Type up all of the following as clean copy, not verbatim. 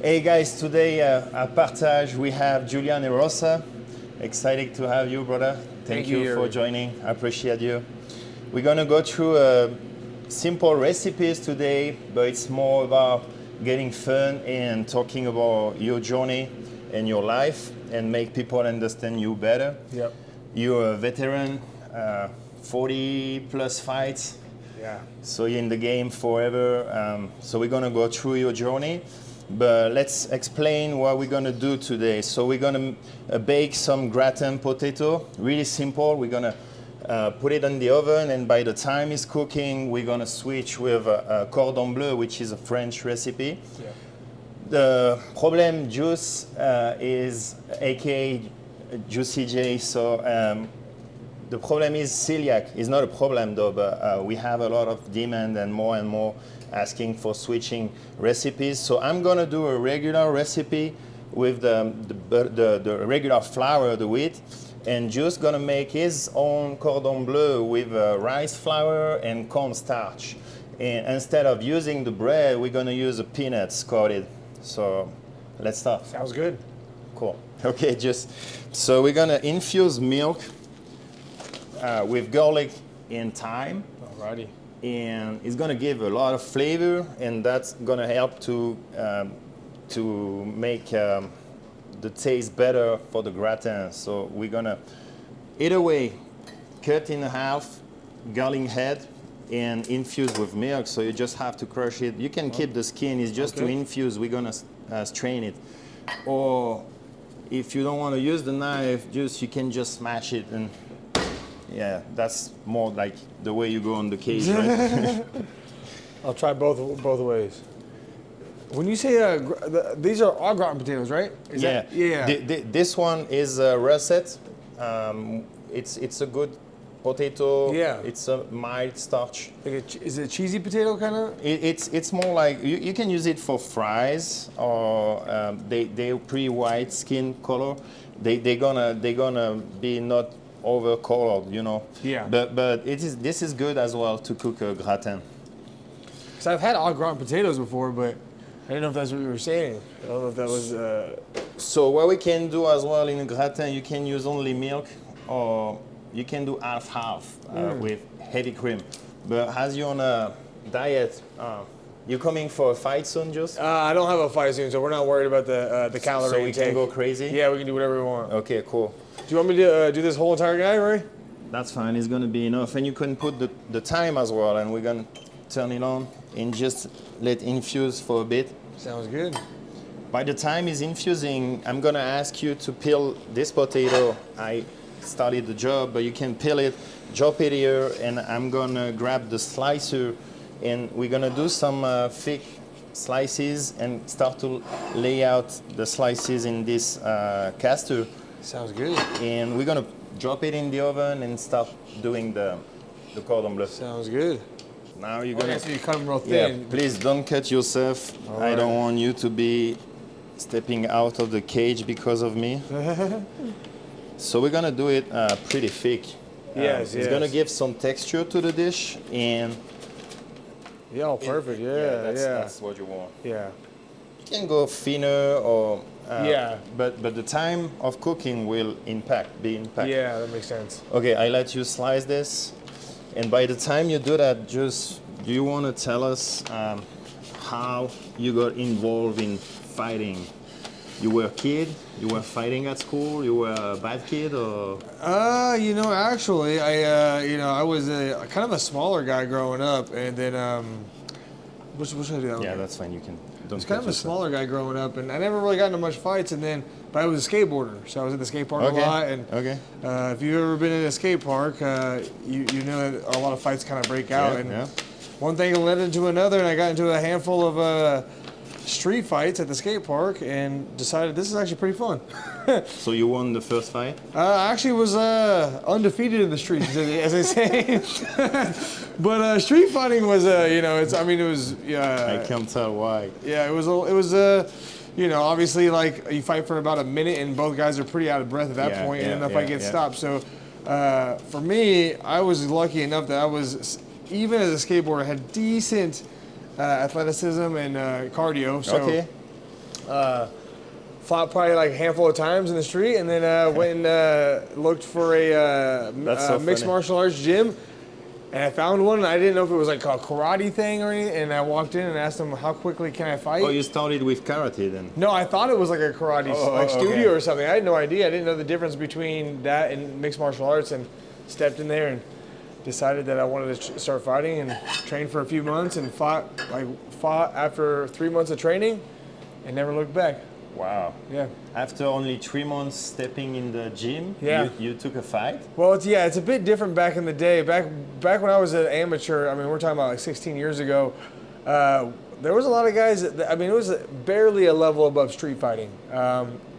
Hey guys, today at Partage we have Julian Erosa. Excited to have you, brother. Thank you for joining. I appreciate you. We're gonna go through simple recipes today, but it's more about getting fun and talking about your journey and your life and make people understand you better. Yep. You're a veteran, 40 plus fights. Yeah. So you're in the game forever. So we're gonna go through your journey, but let's explain what we're gonna do today. So we're gonna bake some gratin potato, really simple. We're gonna put it in the oven, and by the time it's cooking, we're gonna switch with cordon bleu, which is a French recipe. Yeah. The problem juice is AKA Juicy J. So the problem is celiac. It's not a problem though, but we have a lot of demand and more asking for switching recipes. So I'm gonna do a regular recipe with the regular flour, the wheat, and just gonna make his own cordon bleu with rice flour and cornstarch. And instead of using the bread, we're gonna use the peanuts coated. So let's start. Sounds good. Cool. Okay, so we're gonna infuse milk with garlic and thyme. Alrighty. And it's gonna give a lot of flavor, and that's gonna help to make the taste better for the gratin. So we're gonna either way cut in half garlic head and infuse with milk. So you just have to crush it. You can keep the skin. It's just to infuse. We're gonna strain it, or if you don't want to use the knife, you can just smash it. And yeah, that's more like the way you go on the cage, right? I'll try both ways. When you say these are au gratin potatoes, right? This one is a russet. It's a good potato. Yeah. It's a mild starch. Is it a cheesy potato kind of? It's more like you can use it for fries, or they're pretty white skin color. They're gonna be not over colored, you know. Yeah. But this is good as well to cook a gratin. So I've had au gratin potatoes before, but I didn't know if that's what you were saying. I don't know if that was. So what we can do as well in a gratin, you can use only milk, or you can do half with heavy cream. But as you're on a diet, you coming for a fight soon, Just? I don't have a fight soon, so we're not worried about the calorie So we intake. can go crazy? Yeah, we can do whatever we want. Okay, cool. Do you want me to do this whole entire guy, Roy? That's fine, it's gonna be enough. And you can put the thyme as well, and we're gonna turn it on and just let infuse for a bit. Sounds good. By the time it's infusing, I'm gonna ask you to peel this potato. I started the job, but you can peel it, drop it here, and I'm gonna grab the slicer, and we're gonna do some thick slices and start to lay out the slices in this caster. Sounds good. And we're gonna drop it in the oven and start doing the cordon bleu. Sounds good. Now you're gonna. So you cut them real thin. Yeah, please don't cut yourself. I don't want you to be stepping out of the cage because of me. So we're gonna do it pretty thick. Yes. It's gonna give some texture to the dish, and Yeah, oh, perfect. Yeah, that's what you want. Yeah. You can go thinner, or Yeah. but the time of cooking will be impacted. Yeah, that makes sense. Okay, I let you slice this, and by the time you do that, do you want to tell us how you got involved in fighting? You were a kid? You were fighting at school? You were a bad kid, or? Actually, I was kind of a smaller guy growing up, and then what should I do? Yeah, that's fine. You can. I was kind of a smaller guy growing up, and I never really got into much fights. But I was a skateboarder, so I was at the skate park a lot. And if you've ever been in a skate park, you know that a lot of fights kind of break out. One thing led into another, and I got into a handful of street fights at the skate park, and decided this is actually pretty fun. So you won the first fight? I actually was undefeated in the streets, as they say. But street fighting was, it was. I can't tell why. Yeah, it was. Obviously, like you fight for about a minute, and both guys are pretty out of breath at that point, and then the fight gets stopped. So, for me, I was lucky enough that I was, even as a skateboarder, had decent athleticism and cardio. So, Fought probably like a handful of times in the street, and then went and looked for a mixed martial arts gym. And I found one, and I didn't know if it was like a karate thing or anything. And I walked in and asked them, how quickly can I fight? Oh, you started with karate then? No, I thought it was like a karate studio or something. I had no idea. I didn't know the difference between that and mixed martial arts, and stepped in there and decided that I wanted to start fighting, and trained for a few months and fought after 3 months of training and never looked back. Wow. Yeah. After only 3 months stepping in the gym, you took a fight? Well, it's a bit different back in the day. Back when I was an amateur, I mean, we're talking about like 16 years ago, there was a lot of guys it was barely a level above street fighting.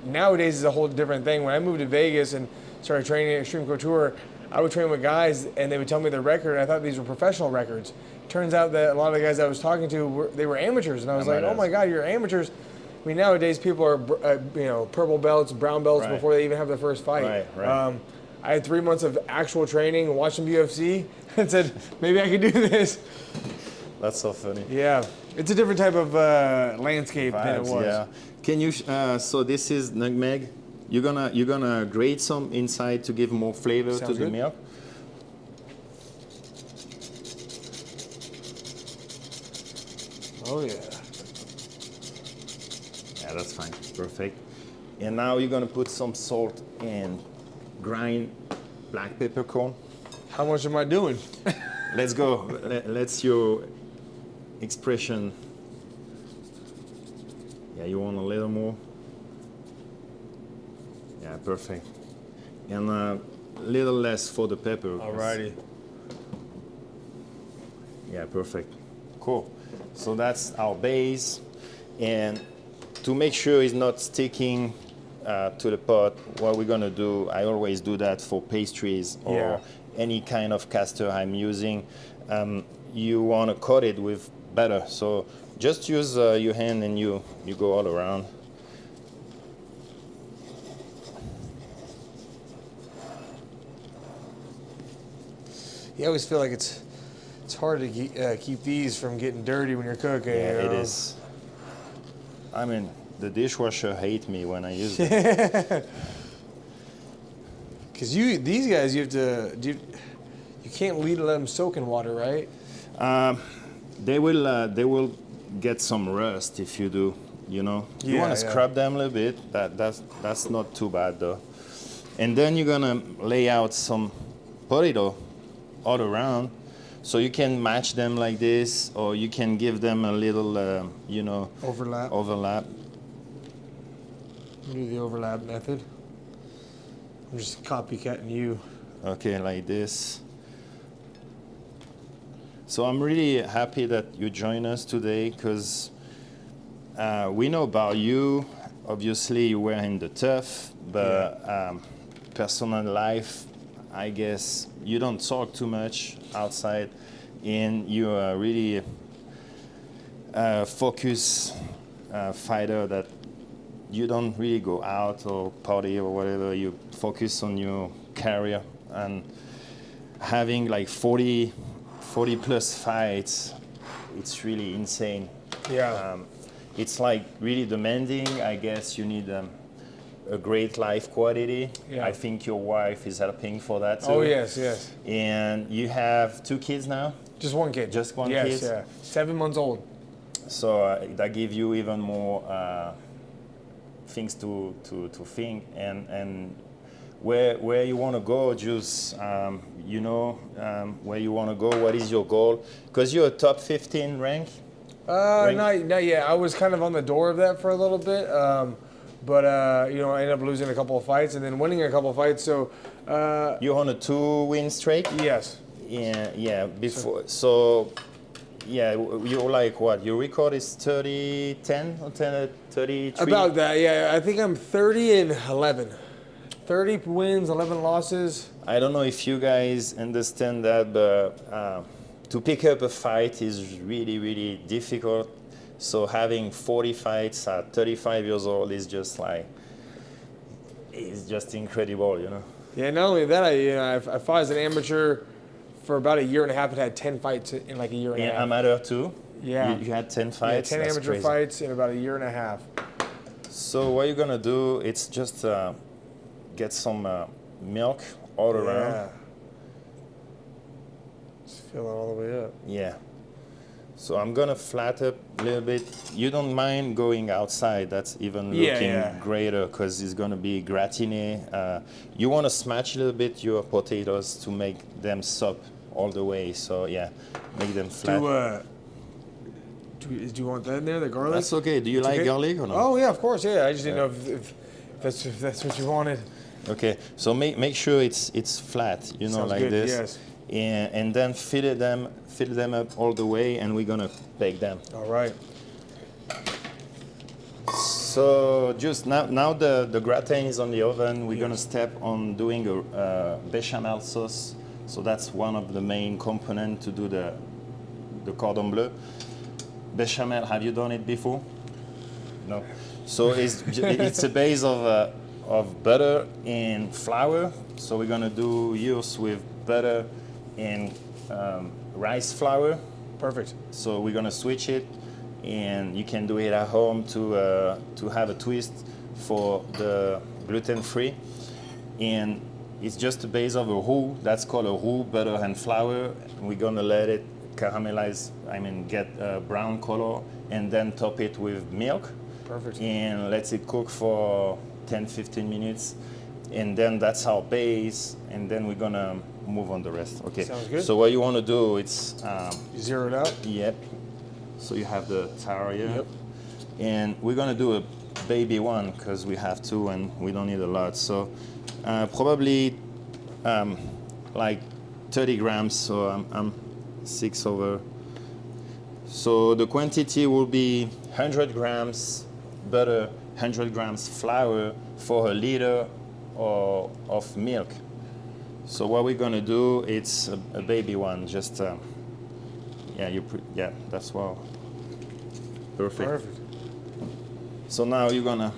Nowadays it's a whole different thing. When I moved to Vegas and started training at Extreme Couture, I would train with guys and they would tell me their record, and I thought these were professional records. Turns out that a lot of the guys I was talking to, they were amateurs, and I was like, oh my God, you're amateurs. I mean, nowadays people are, purple belts, brown belts before they even have their first fight. Right. I had 3 months of actual training, watched some UFC, and said, maybe I could do this. That's so funny. Yeah, it's a different type of landscape than it was. Yeah. Can you? So this is nutmeg. You're gonna grate some inside to give more flavor to the milk. Oh yeah. Yeah, that's fine. Perfect. And now you're gonna put some salt and grind black peppercorn. How much am I doing? Let's go. Let's your expression. Yeah, you want a little more. Yeah, perfect. And a little less for the pepper. Alrighty. Yeah, perfect. Cool. So that's our base. And to make sure it's not sticking to the pot, what we're gonna do, I always do that for pastries or any kind of caster I'm using. You wanna coat it with butter. So just use your hand and you go all around. You always feel like it's hard to keep these from getting dirty when you're cooking. Yeah, it is. I mean, the dishwasher hates me when I use it. Because these guys, you can't let them soak in water, right? They will get some rust if you do. You want to scrub them a little bit. That's not too bad though. And then you're gonna lay out some potato all around, so you can match them like this, or you can give them a little, overlap. Do the overlap method. I'm just copycatting you. Okay, like this. So I'm really happy that you joined us today, because we know about you. Obviously, you were in the tough, but personal life, I guess you don't talk too much outside, and you are really a focused fighter that you don't really go out or party or whatever. You focus on your career, and having like 40 plus fights, it's really insane. Yeah. It's like really demanding. I guess you need a great life quality. Yeah. I think your wife is helping for that too. Oh yes. And you have 2 kids now? Just one kid. Just one kid? Yes, yeah. 7 months old. So that gives you even more things to think, and where you want to go, just where you want to go. What is your goal? Because you're a top 15 rank. Not yet. I was kind of on the door of that for a little bit, but I ended up losing a couple of fights and then winning a couple of fights. So you're on a 2-win streak. Yes. Yeah. Before, so yeah, you're like what? Your record is 30-10 or 30-33? About that, yeah. I think I'm 30-11. 30 wins, 11 losses. I don't know if you guys understand that, but to pick up a fight is really, really difficult. So having 40 fights at 35 years old is just it's just incredible, Yeah, not only that, I fought as an amateur for about a year and a half and had 10 fights in like a year and a half. Amateur too? Yeah. You had 10 fights? Yeah, 10 amateur fights in about a year and a half. So what you're gonna do, it's just get some milk all around. Just fill it all the way up. Yeah. So I'm gonna flat up a little bit. You don't mind going outside? That's even looking greater because it's gonna be gratiné. You wanna smash a little bit your potatoes to make them sup all the way. So yeah, make them flat. Do you want that in there, the garlic? That's okay. Do you like garlic or not? Oh yeah, of course. Yeah, I just didn't know if that's what you wanted. Okay, so make sure it's flat. You know, Sounds like good, this. Yes. And then fill them up all the way, and we're gonna bake them. All right. So just now the gratin is on the oven. We're gonna step on doing a bechamel sauce. So that's one of the main components to do the cordon bleu. Bechamel, have you done it before? No. So it's a base of butter and flour. So we're gonna do yours with butter and rice flour. Perfect. So we're gonna switch it, and you can do it at home to have a twist for the gluten-free. And it's just a base of a roux. That's called a roux, butter and flour. We're gonna let it caramelize, get a brown color, and then top it with milk. Perfect. And let it cook for 10-15 minutes. And then that's our base, and then we're gonna move on the rest. Okay. Sounds good. So what you wanna do, it's... you zero it out? Yep. So you have the taro here. Yep. And we're gonna do a baby one, because we have two and we don't need a lot. So probably like 30 grams, so I'm 6 over. So the quantity will be 100 grams butter, 100 grams flour for a liter of milk. So what we're gonna do, it's a baby one, just that's well, perfect. Perfect. So now you're gonna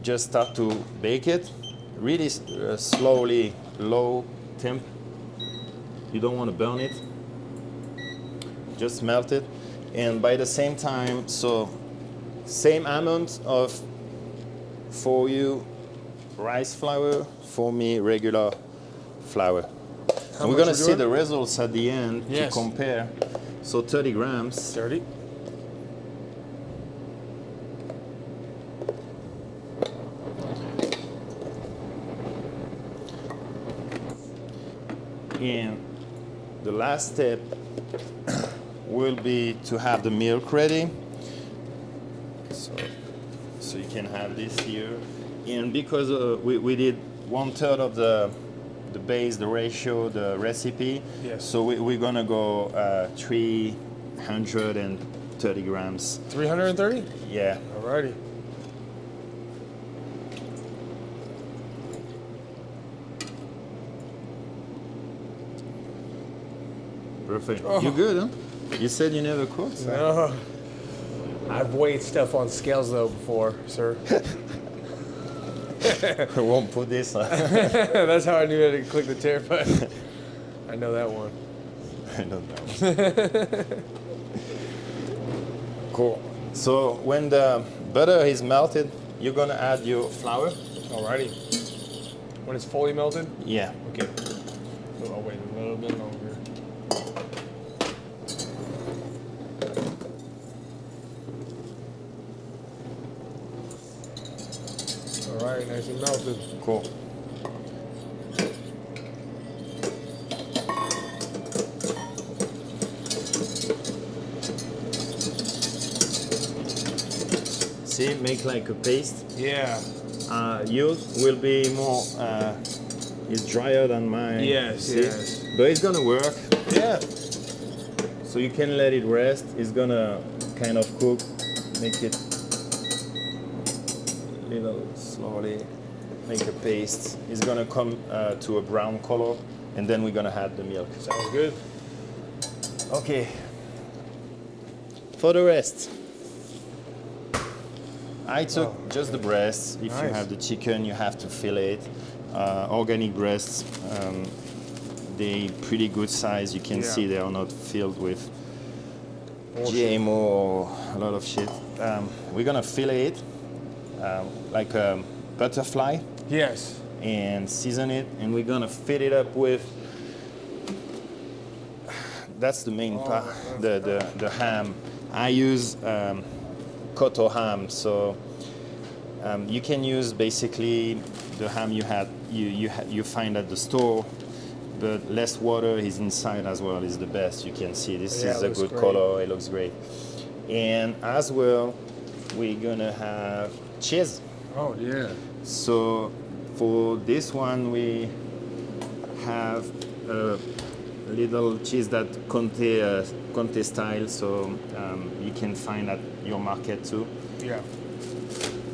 just start to bake it, really slowly, low temp. You don't want to burn it. Just melt it, and by the same time, so same amount of, for you, rice flour, for me, regular flour. And we're gonna see the results at the end to compare. So 30 grams. 30. And the last step will be to have the milk ready. So you can have this here. And because we did 1/3 of the base, the ratio, the recipe, so we're gonna go 330 grams. 330? Yeah. Alrighty. Perfect. Oh. You good, huh? You said you never cooked? No. I've weighed stuff on scales though before, sir. I won't put this on. That's how I knew how to click the tear button. I know that one. I know that one. Cool. So when the butter is melted, you're gonna add your flour. Alrighty. When it's fully melted? Yeah. Okay. So I'll wait a little bit longer. All right, nice and melted. Cool. See, make like a paste. Yeah. Yours will be more, it's drier than mine. Yes, see? yes. But it's gonna work. Yeah. So you can let it rest. It's gonna kind of cook, make it little slowly, make a paste. It's gonna come to a brown color, and then we're gonna add the milk. Sounds good. Okay. For the rest, I took just the breasts. If you have the chicken, you have to fillet it. Organic breasts, they pretty good size. You can see they are not filled with GMO or a lot of shit. We're gonna fillet it. like a butterfly. Yes. And season it, and we're gonna fill it up with. That's the main part, the ham. I use Koto ham, so you can use basically the ham you find at the store, but less water is inside as well is the best. You can see this is a good color. It looks great, and as well we're gonna have cheese. Oh yeah. So for this one, we have a little cheese that Conte style, so you can find at your market too. Yeah.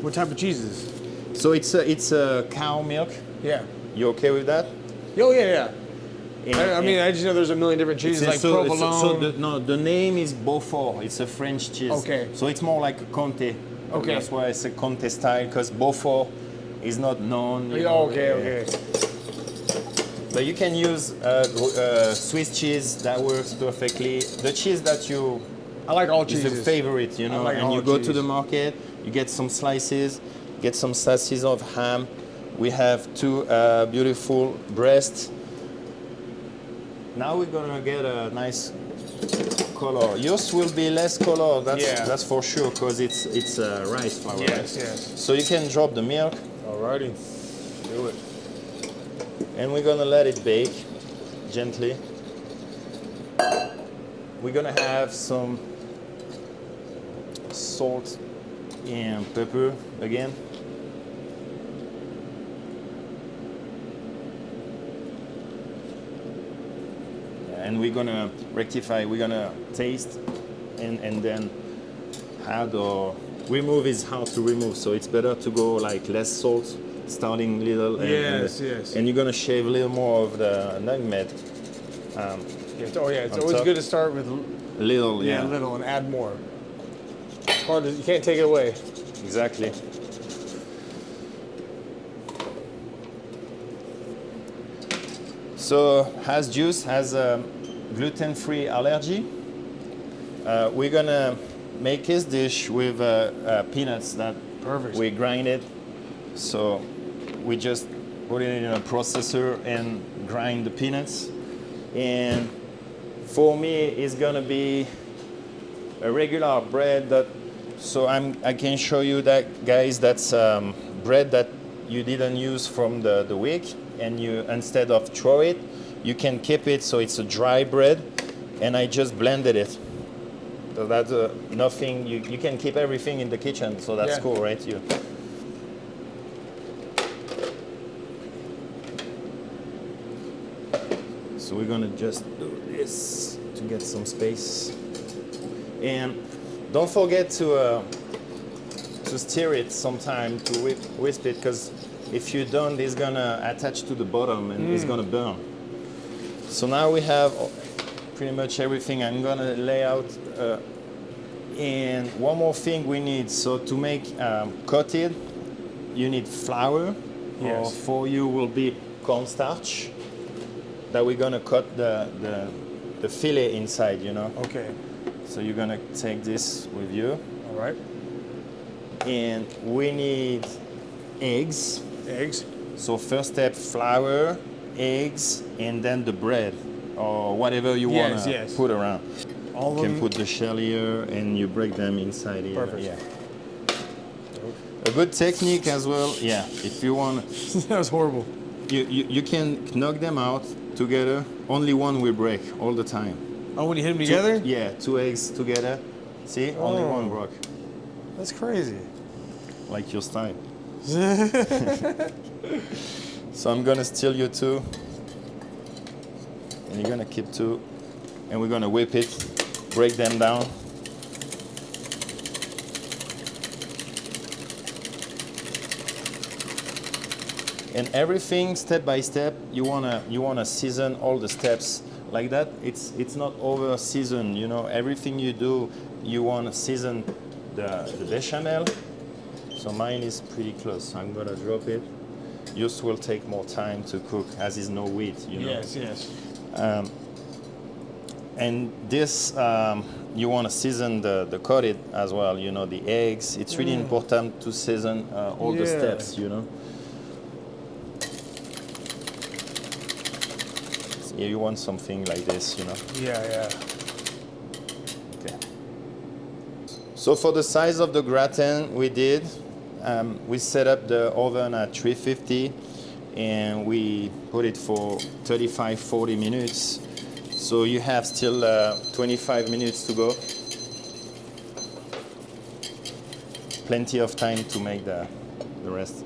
What type of cheeses? So it's a cow milk. Yeah. You okay with that? Oh yeah. And, I mean, I just know there's a million different cheeses like provolone. The name is Beaufort. It's a French cheese. Okay. So it's more like a Conte. Okay. That's why it's a Conte style, because Beaufort is not known. Okay. But you can use Swiss cheese. That works perfectly. The cheese that I like all is cheeses. the favorite, you know. Like and you go to the market, you get some slices of ham. We have two beautiful breasts. Now we're gonna get a nice color. Yours will be less color. That's for sure, because it's rice flour. Yes. So you can drop the milk. Alrighty. Do it. And we're gonna let it bake gently. We're gonna have some salt and pepper again. And we're gonna rectify, we're gonna taste and then add or remove is how to remove. So it's better to go like less salt, starting little. Yes. And you're gonna shave a little more of the nutmeg. It's always good to start with little, little, and add more. It's hard you can't take it away. Exactly. So has Juice has a gluten-free allergy. We're gonna make his dish with peanuts that we grind it. So we just put it in a processor and grind the peanuts. And for me, it's gonna be a regular bread that. So I can show you that, guys. That's bread that you didn't use from the week, and you instead of throw it, you can keep it. So it's a dry bread, and I just blended it. So that's nothing. You can keep everything in the kitchen. So that's cool, right? So we're gonna just do this to get some space, and don't forget to stir it sometime to whisk it, because if you don't, it's gonna attach to the bottom and it's gonna burn. So now we have pretty much everything. I'm gonna lay out, and one more thing we need. So to make coated, you need flour, or for you will be cornstarch, that we're gonna cut the fillet inside, you know. Okay. So you're gonna take this with you. All right. And we need eggs. Eggs. So first step, flour, eggs, and then the bread, or whatever you want to put around. All you can put the shell here, and you break them inside here. Perfect. Yeah. A good technique as well. Yeah. If you want. That was horrible. You can knock them out together. Only one will break all the time. Oh, when you hit them together? Yeah, 2 eggs together. See, only one broke. That's crazy. Like your style. So I'm gonna steal you 2, and you're gonna keep 2, and we're gonna whip it, break them down. And everything step by step, you wanna season all the steps like that. It's not over seasoned, you know. Everything you do, you wanna season the bechamel. So mine is pretty close. So I'm gonna drop it. Yours will take more time to cook, as is no wheat, you know. Yes. And this, you want to season the coated as well, you know, the eggs. It's really important to season all the steps, you know. So you want something like this, you know. Yeah. Okay. So for the size of the gratin we did, we set up the oven at 350 and we put it for 35-40 minutes. So you have still 25 minutes to go. Plenty of time to make the rest.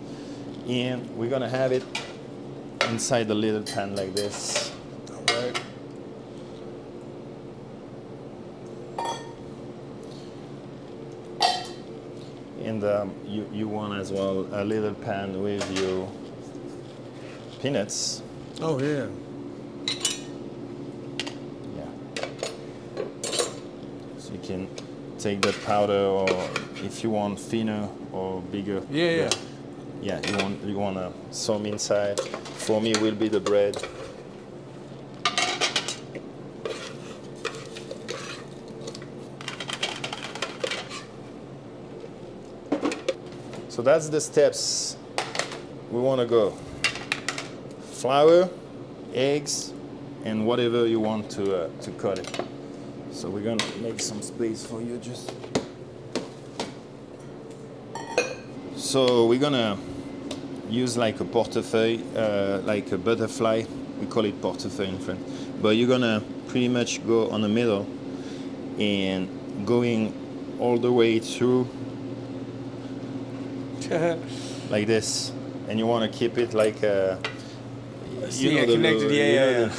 And we're gonna have it inside the little pan like this. All right. And you want as well a little pan with your peanuts. Oh yeah. So you can take that powder, or if you want thinner or bigger. Yeah. Yeah, you want some inside. For me, will be the bread. So that's the steps we want to go. Flour, eggs, and whatever you want to cut it. So we're gonna make some space for you just. So we're gonna use like a portefeuille, like a butterfly. We call it portefeuille in French. But you're gonna pretty much go on the middle and going all the way through like this. And you want to keep it like connected. Yeah.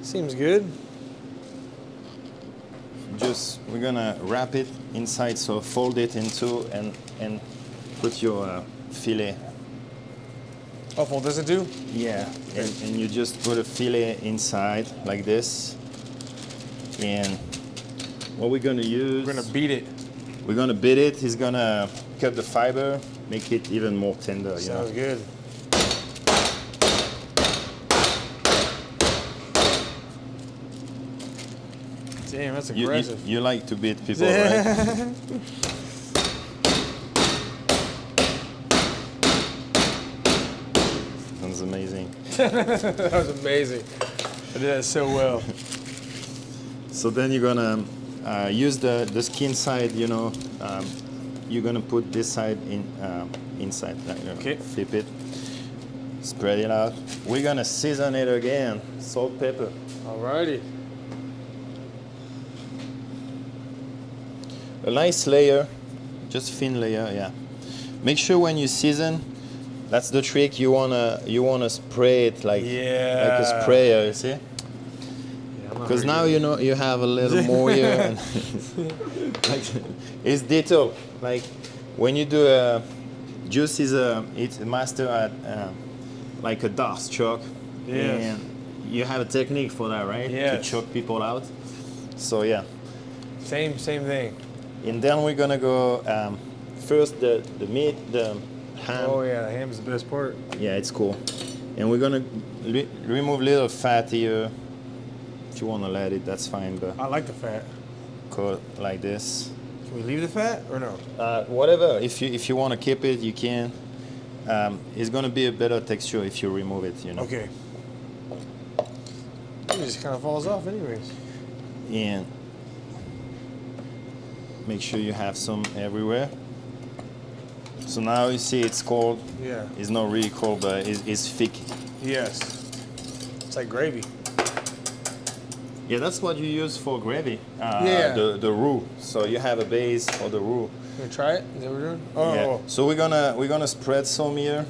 Seems good. Just we're gonna wrap it inside, so fold it in two and put your fillet. Oh, fold this in two? Yeah, and you just put a fillet inside like this. And what we're gonna use? We're gonna beat it. We're gonna beat it. It's gonna cut the fiber, make it even more tender. Sounds good. Damn, that's aggressive. You like to beat people, right? That's amazing. That was amazing. I did that so well. So then you're gonna use the skin side, you know. You're gonna put this side inside. Okay. Flip it, spread it out. We're gonna season it again, salt, pepper. Alrighty. A nice layer, just thin layer, yeah. Make sure when you season, that's the trick. You wanna spray it like a sprayer, you see? Because now you know you have a little moisture. And like, it's detail. Like when you do juice it's a master at like a dark choke. Yes. And you have a technique for that, right? Yes. To choke people out. So yeah. Same thing. And then we're gonna go first the meat, the ham. Oh yeah, the ham is the best part. Yeah, it's cool. And we're gonna remove little fat here. If you wanna let it, that's fine. But I like the fat. cut like this. Can we leave the fat or no? Whatever. If you wanna keep it, you can. It's gonna be a better texture if you remove it. You know. Okay. It just kind of falls off, anyways. And make sure you have some everywhere. So now you see it's cold. Yeah. It's not really cold, but it's thick. Yes. It's like gravy. Yeah, that's what you use for gravy. Yeah. The roux. So you have a base for the roux. You wanna try it? Is that what we're doing? Oh. Yeah. So we're gonna spread some here,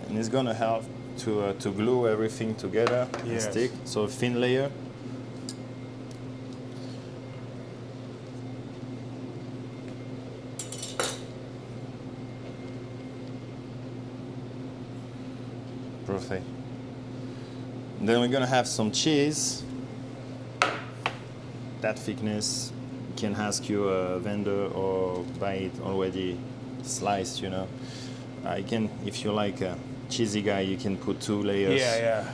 and it's gonna help to glue everything together and Yes. stick. So a thin layer. Perfect. And then we're gonna have some cheese. That thickness, you can ask your vendor or buy it already sliced, you know. You can, if you're like a cheesy guy, you can put 2 layers. Yeah.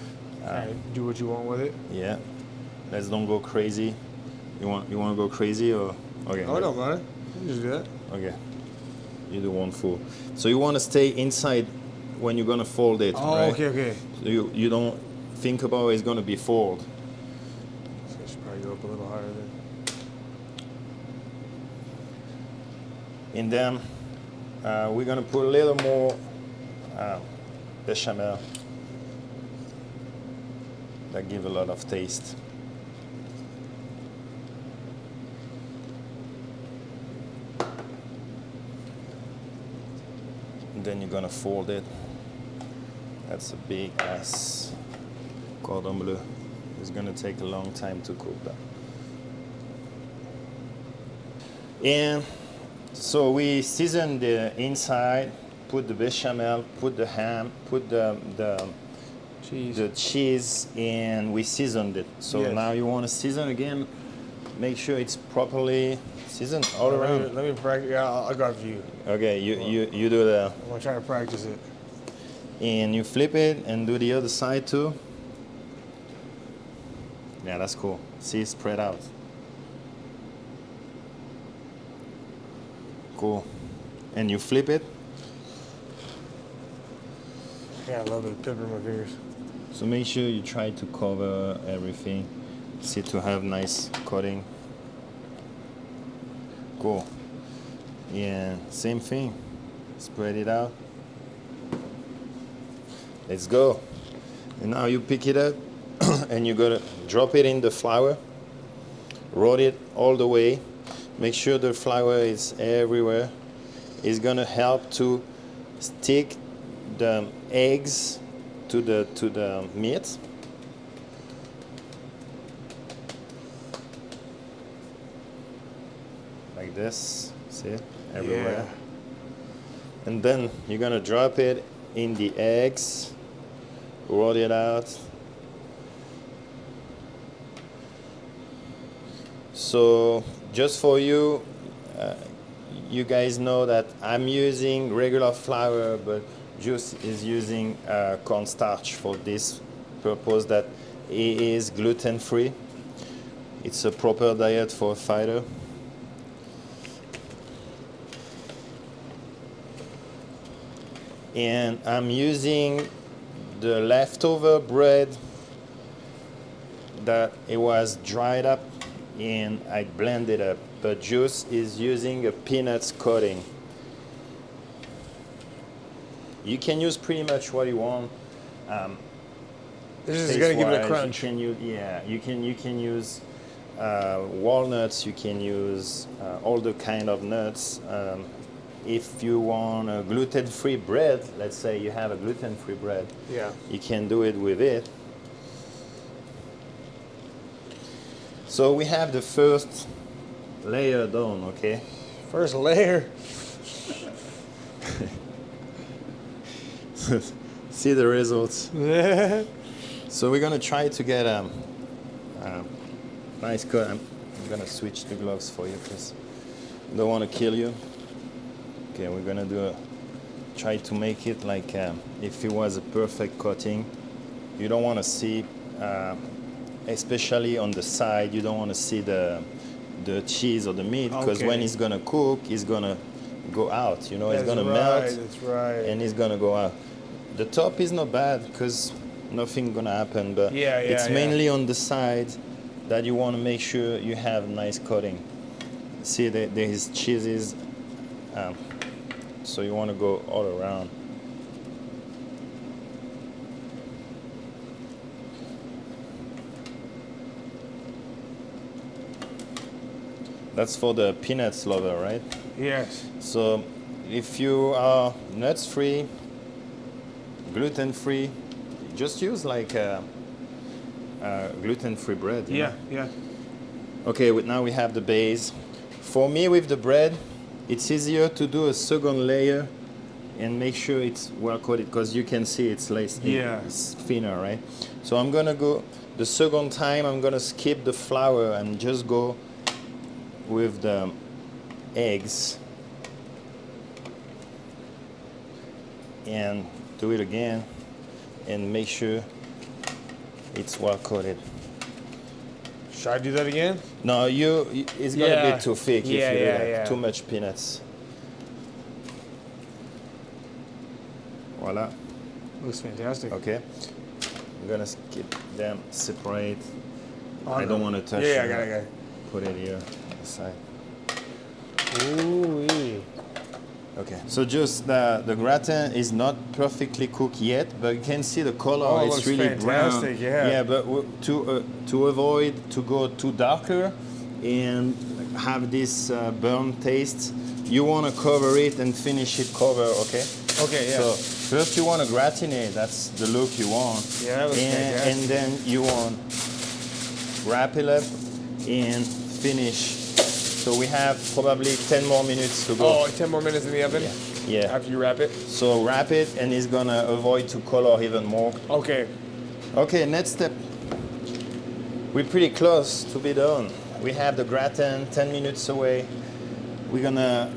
Do what you want with it. Yeah. Let's don't go crazy. You want to go crazy or okay? Oh, no, man. You just do that. Okay. You do 1 full. So you want to stay inside when you're gonna fold it. Oh, right? okay. So you don't think about it's gonna be fold. So I should probably go up a little higher then. And then we're gonna put a little more bechamel. That give a lot of taste. And then you're gonna fold it. That's a big ass cordon bleu. It's gonna take a long time to cook that. And so we season the inside, put the bechamel, put the ham, put the cheese, and we seasoned it. So yes. Now you want to season again, make sure it's properly seasoned all around. Let me practice. Yeah, I'll go after you. Okay, you do the. I'm gonna try to practice it. And you flip it and do the other side too. Yeah, that's cool. See, spread out. Cool. And you flip it. Yeah, I love it. Pepper in my fingers. So make sure you try to cover everything. See to have nice coating. Cool. Yeah, same thing. Spread it out. Let's go. And now you pick it up and you're gonna drop it in the flour. Roll it all the way. Make sure the flour is everywhere. It's gonna help to stick the eggs to the meat. Like this, see it? Everywhere. Yeah. And then you're gonna drop it in the eggs, roll it out. So just for you, you guys know that I'm using regular flour, but Juice is using cornstarch for this purpose, that it is gluten-free. It's a proper diet for a fighter. And I'm using the leftover bread that it was dried up and I blended up. But Juice is using a peanuts coating. You can use pretty much what you want. This is gonna give it a crunch. You can use, yeah, you can use walnuts. You can use all the kind of nuts. If you want a gluten-free bread, let's say you have a gluten-free bread, yeah, you can do it with it. So we have the first layer done, okay? First layer. See the results. So we're gonna try to get a nice cut. I'm gonna switch the gloves for you because I don't want to kill you. Okay, we're gonna try to make it like if it was a perfect coating. You don't want to see, especially on the side, you don't want to see the cheese or the meat, because when it's gonna cook, it's gonna go out. You know, it's gonna melt. That's right. And it's gonna go out. The top is not bad because nothing gonna happen, but it's mainly on the side that you want to make sure you have nice coating. See, there is cheeses, so you want to go all around. That's for the peanuts lover, right? Yes. So if you are nuts free, gluten free, just use like gluten free bread. You know? Yeah. Okay, now we have the base. For me, with the bread, it's easier to do a second layer and make sure it's well coated, because you can see it's less, it's thinner, right? So I'm gonna go the second time. I'm gonna skip the flour and just go with the eggs and do it again and make sure it's well coated. Should I do that again? No, it's gonna be too thick if you do that. Too much peanuts. Voila. Looks fantastic. Okay. I'm gonna keep them separate. I don't want to touch it. Yeah, I got it. Put it here aside. Ooh-wee. Okay. So just the gratin is not perfectly cooked yet, but you can see the color is really fantastic, brown. Yeah. But to avoid to go too darker and have this burn taste, you want to cover it and finish it cover. Okay. Okay. Yeah. So first you want to gratin it. That's the look you want. Yeah, that looks fantastic. And then you want wrap it up and finish. So we have probably 10 more minutes to go. Oh, 10 more minutes in the oven? Yeah. After you wrap it? So wrap it and it's gonna avoid to color even more. Okay. Okay, next step. We're pretty close to be done. We have the gratin 10 minutes away. We're gonna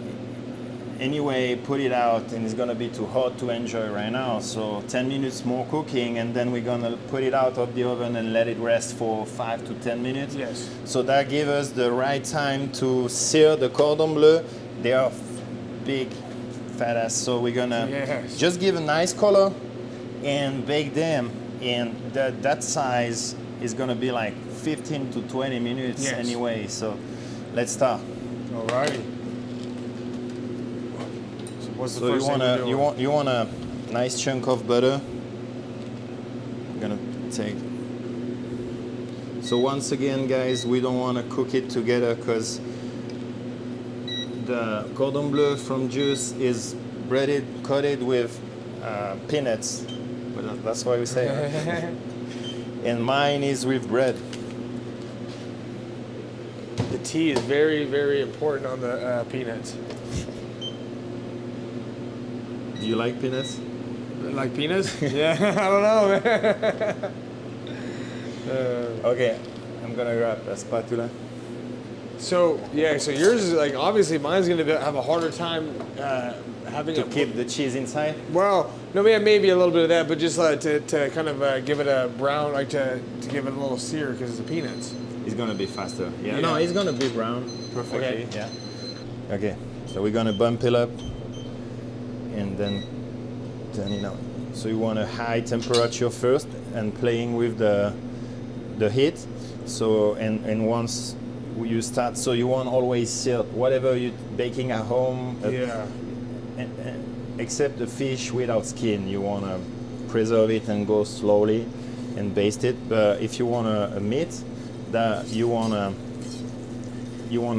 anyway put it out and it's gonna be too hot to enjoy right now. So 10 minutes more cooking and then we're gonna put it out of the oven and let it rest for 5 to 10 minutes. Yes. So that gives us the right time to sear the cordon bleu. They are big, fat ass. So we're gonna just give a nice color and bake them. And that size is gonna be like 15 to 20 minutes anyway. So let's start. Alrighty. What's the So first thing you want a nice chunk of butter. I'm gonna take. So once again, guys, we don't want to cook it together because the cordon bleu from Juice is coated with peanuts. But that's why we say it. And mine is with bread. The tea is very, very important on the peanuts. Do you like peanuts? Like peanuts? Yeah, I don't know. Okay, I'm gonna grab a spatula. So yours is like, obviously mine's gonna have a harder time having to keep the cheese inside. Well, no, maybe a little bit of that, but just to kind of give it a brown, like to give it a little sear because it's the peanuts. It's gonna be faster. Yeah. No, it's gonna be brown perfectly. Okay. Yeah. Okay, so we're gonna bump it up and then turn it on. So you want a high temperature first and playing with the heat. So and once you start, so you want always seared whatever you're baking at home. Except the fish without skin, you want to preserve it and go slowly and baste it. But if you want a meat, that you want a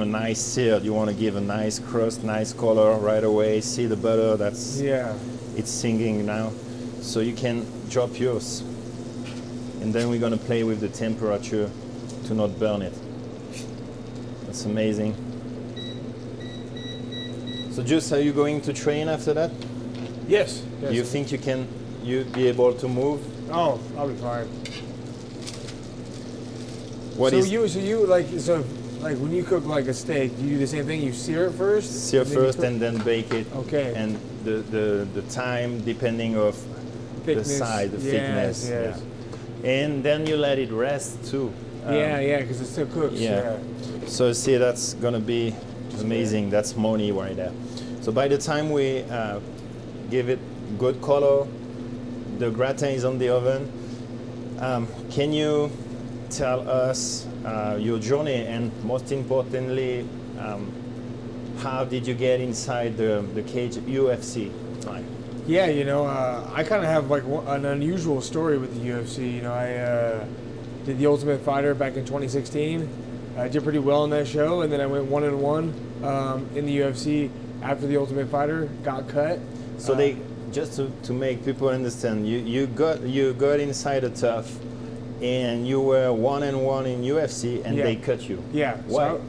nice seared, you want to give a nice crust, nice color right away. See the butter, it's singing now. So you can drop yours. And then we're gonna play with the temperature to not burn it. That's amazing. So Juice, are you going to train after that? Yes. Do you think you be able to move? Oh, I'll be fine. Like when you cook like a steak, do you do the same thing? You sear it first? Sear first and then bake it. Okay. And the time depending of thickness. The size, the thickness. Yes. Yeah. And then you let it rest too. Because it still cooks. Yeah. So see, that's gonna be amazing. That's money right there. So by the time we give it good color, the gratin is on the oven. Can you tell us your journey and most importantly, how did you get inside the cage UFC? Yeah, I kind of have like an unusual story with the UFC. I did The Ultimate Fighter back in 2016. I did pretty well in that show, and then I went 1-1 in the UFC after The Ultimate Fighter, got cut. So just to make people understand, you got inside a tough, and you were 1-1 in UFC, and they cut you. Yeah. Why?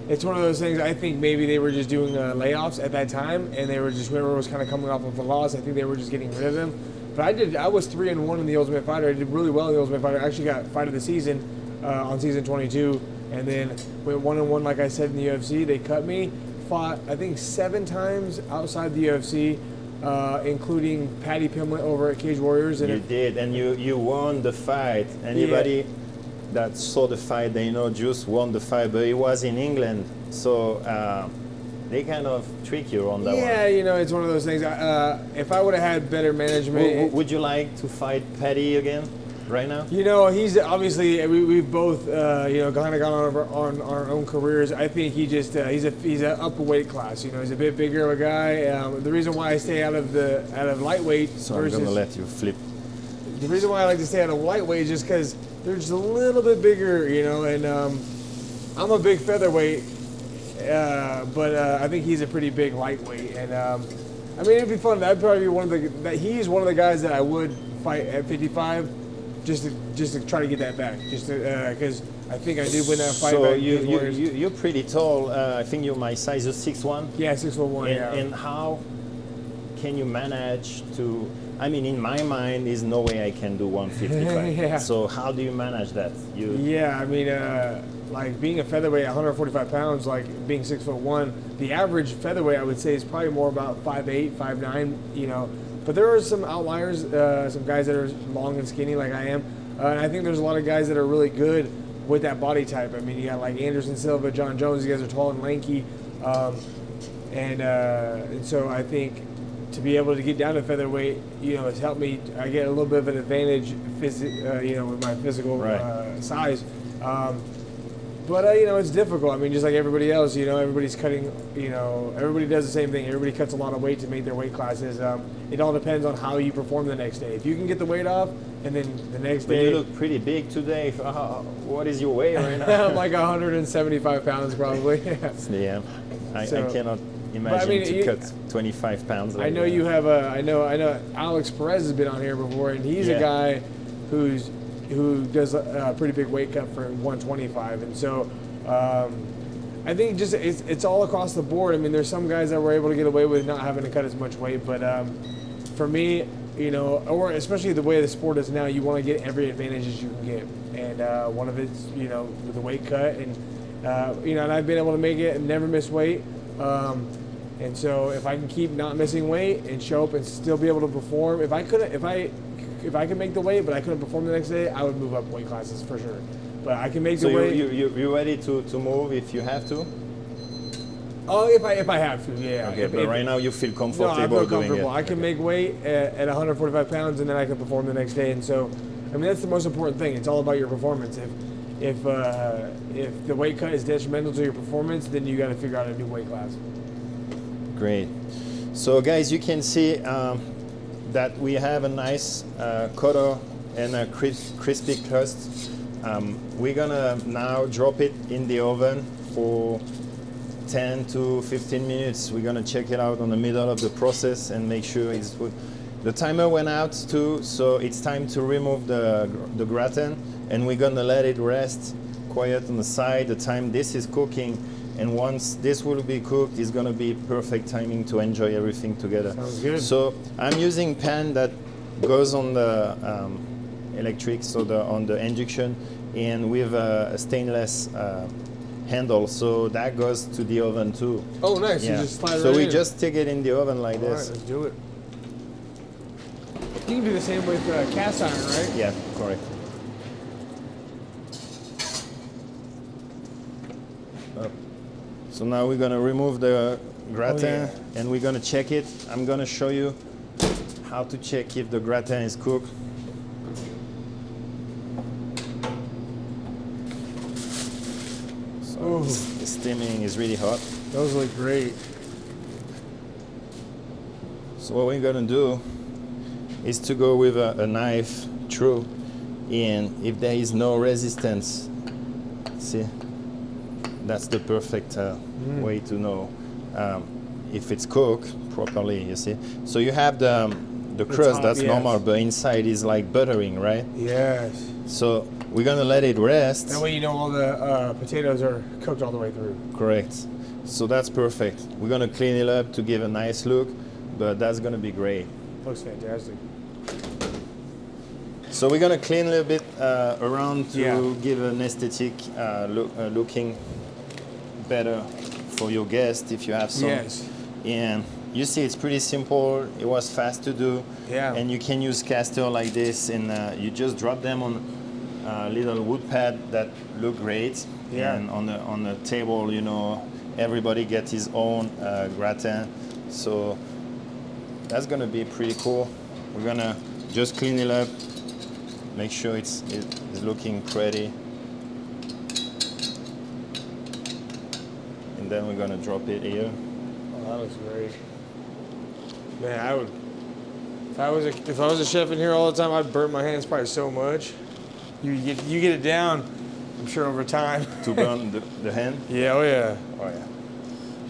It's one of those things. I think maybe they were just doing layoffs at that time, and they were just whoever was kind of coming off of a loss. I think they were just getting rid of them. But I was 3-1 in the Ultimate Fighter. I did really well in the Ultimate Fighter. I actually got Fight of the Season on season 22. and then went 1-1, like I said, in the UFC. They cut me. Fought, I think, 7 times outside the UFC, including Patty Pimlet over at Cage Warriors. And you did, and you won the fight. Anybody that saw the fight, they know Juice won the fight, but it was in England, so they kind of trick you on that one. Yeah, you know, it's one of those things. If I would have had better management... Would you like to fight Patty again right now? You know, he's obviously, we've both, you know, kind of gone on our own careers. I think he just, he's an upper weight class. You know, he's a bit bigger of a guy. The reason why I stay out of lightweight So I'm going to let you flip. The reason why I like to stay out of lightweight is just because they're just a little bit bigger, you know, and I'm a big featherweight, but I think he's a pretty big lightweight. And, I mean, it'd be fun. That'd probably be he's one of the guys that I would fight at 55. Just to try to get that back, just because I think I did win that fight. So you're pretty tall. I think you're my size. You're 6'1". Yeah, 6'1". Yeah. And how can you manage to? I mean, in my mind, there's no way I can do 155. Yeah. So how do you manage that? Yeah, I mean, like being a featherweight, 145 pounds, like being 6'1", the average featherweight I would say is probably more about 5'8", 5'9", you know. But there are some outliers, some guys that are long and skinny like I am. And I think there's a lot of guys that are really good with that body type. I mean, you got like Anderson Silva, John Jones, these guys are tall and lanky. And so I think to be able to get down to featherweight, you know, it's helped me. I get a little bit of an advantage, you know, with my physical size. But, you know, it's difficult. I mean, just like everybody else, you know, everybody's cutting, you know, everybody does the same thing. Everybody cuts a lot of weight to make their weight classes. It all depends on how you perform the next day. If you can get the weight off, and then the next day... But you look pretty big today. What is your weight right now? I'm like 175 pounds probably. Yeah. I cannot imagine cut 25 pounds. I know you have I know Alex Perez has been on here before, and he's a guy who does a pretty big weight cut for 125, and so I think just it's all across the board. I mean, there's some guys that were able to get away with not having to cut as much weight, but for me, you know, or especially the way the sport is now, you want to get every advantage as you can get, and one of it's, you know, with the weight cut, and you know, and I've been able to make it and never miss weight, and so if I can keep not missing weight and show up and still be able to perform, if I could make the weight but I couldn't perform the next day, I would move up weight classes for sure. But I can make the weight. So you're ready to move if you have to? Oh, if I have to, yeah. Okay, but right now you feel comfortable doing it. No, I feel comfortable. I can make weight at 145 pounds, and then I can perform the next day. And so, I mean, that's the most important thing. It's all about your performance. If the weight cut is detrimental to your performance, then you got to figure out a new weight class. Great. So, guys, you can see that we have a nice cutter and a crispy crust. We're gonna now drop it in the oven for 10 to 15 minutes. We're gonna check it out on the middle of the process and make sure it's good. The timer went out too, so it's time to remove the gratin, and we're gonna let it rest quiet on the side the time this is cooking. And once this will be cooked, it's gonna be perfect timing to enjoy everything together. Sounds good. So I'm using pan that goes on the electric, so on the induction, and with a stainless handle, so that goes to the oven too. Oh, nice! Yeah. You just slide so right we in. just stick it in the oven like All this. right, let's do it. You can do the same with cast iron, right? Yeah, correct. So now we're gonna remove the gratin, and we're gonna check it. I'm gonna show you how to check if the gratin is cooked. So the steaming is really hot. Those look great. So what we're gonna do is to go with a knife through, and if there is no resistance, see, that's the perfect way to know if it's cooked properly, you see. So you have the crust, top, that's yes. normal, but inside is like buttering, right? Yes. So we're gonna let it rest. That way you know all the potatoes are cooked all the way through. Correct. So that's perfect. We're gonna clean it up to give a nice look, but that's gonna be great. Looks fantastic. So we're gonna clean a little bit around to Yeah. give an aesthetic looking better for your guest if you have some. Yes. And you see, it's pretty simple. It was fast to do. Yeah. And you can use caster like this, and you just drop them on a little wood pad that look great. Yeah. And on the table, you know, everybody gets his own gratin. So that's gonna be pretty cool. We're gonna just clean it up, make sure it's looking pretty. And then we're gonna drop it here. Oh, that looks great. Man, I would. If I was a chef in here all the time, I'd burn my hands probably so much. You get it down, I'm sure over time. To burn the hand? Yeah, oh yeah. Oh yeah.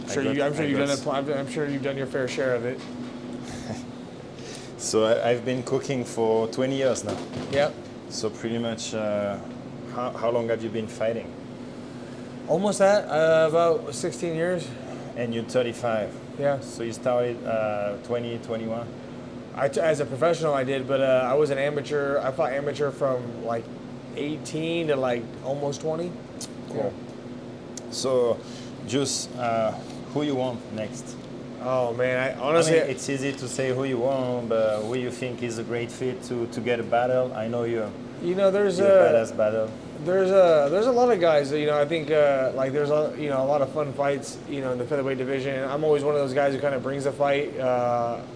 I'm sure you've done your fair share of it. So I've been cooking for 20 years now. Yep. So pretty much, how long have you been fighting? Almost that. About 16 years. And you're 35. Yeah. So you started 20, 21? As a professional, I did, but I was an amateur. I fought amateur from like 18 to like almost 20. Cool. So, just who you want next? Oh man, honestly, it's easy to say who you want, but who you think is a great fit to get a battle. I know you're. There's you're a badass battle. There's a lot of guys. I think like there's a lot of fun fights. In the featherweight division. I'm always one of those guys who kind of brings the fight.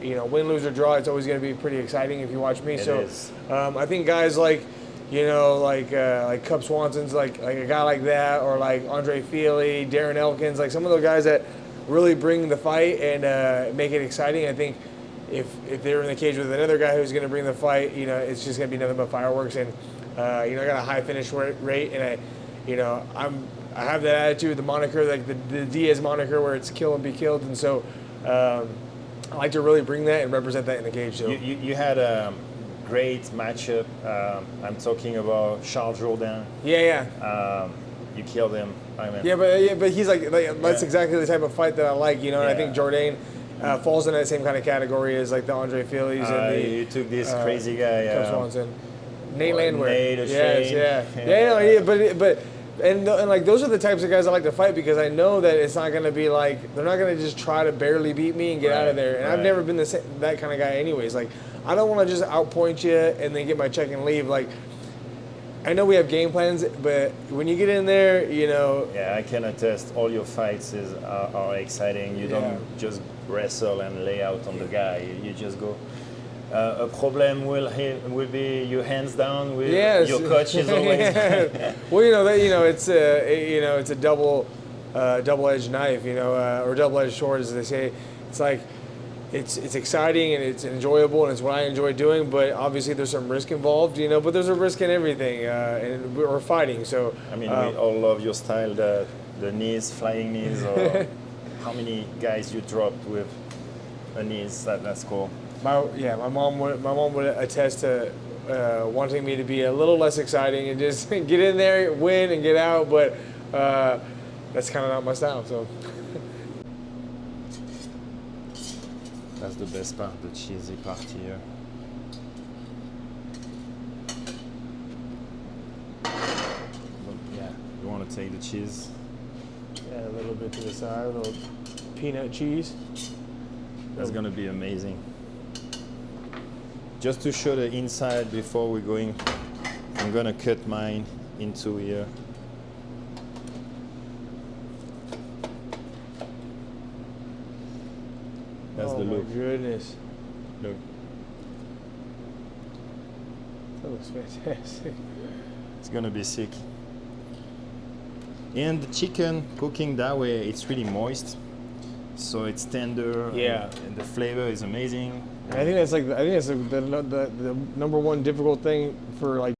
Win, lose or draw, it's always going to be pretty exciting if you watch me. It so is. I think guys like like Cub Swanson's like a guy like that, or like Andre Feely, Darren Elkins, like some of those guys that really bring the fight and make it exciting. I think if they're in the cage with another guy who's going to bring the fight, it's just going to be nothing but fireworks. And I got a high finish rate, and I have that attitude, the moniker, like the Diaz moniker, where it's kill and be killed. And so I like to really bring that and represent that in the cage. So You had a great matchup. I'm talking about Charles Jourdain. Yeah. You killed him. But he's like that's exactly the type of fight that I like, And I think Jourdain falls in that same kind of category as like the Andre Feelys and you took this crazy guy. Cub Swanson, Nate Landwehr. And like those are the types of guys I like to fight, because I know that it's not going to be like they're not going to just try to barely beat me and get out of there. And I've never been that kind of guy, anyways. Like I don't want to just outpoint you and then get my check and leave. Like I know we have game plans, but when you get in there, Yeah, I can attest. All your fights are exciting. You don't just wrestle and lay out on the guy. You just go. A problem will be your hands down. With your coach is always. Well, it's a double-edged knife, or double-edged sword, as they say. It's like it's exciting and it's enjoyable and it's what I enjoy doing. But obviously there's some risk involved, But there's a risk in everything, and we're fighting. So we all love your style, the knees, flying knees, or how many guys you dropped with a knees. That's cool. My mom would attest to wanting me to be a little less exciting and just get in there, win, and get out. But that's kind of not my style. So that's the best part, the cheesy part here. But you want to take the cheese? Yeah, a little bit to the side, a little peanut cheese. That's gonna be amazing. Just to show the inside before we're going, I'm gonna cut mine into here. That's the look. Oh my goodness. Look. That looks fantastic. It's gonna be sick. And the chicken cooking that way, it's really moist, so it's tender. Yeah. And the flavor is amazing. I think that's the number one difficult thing for like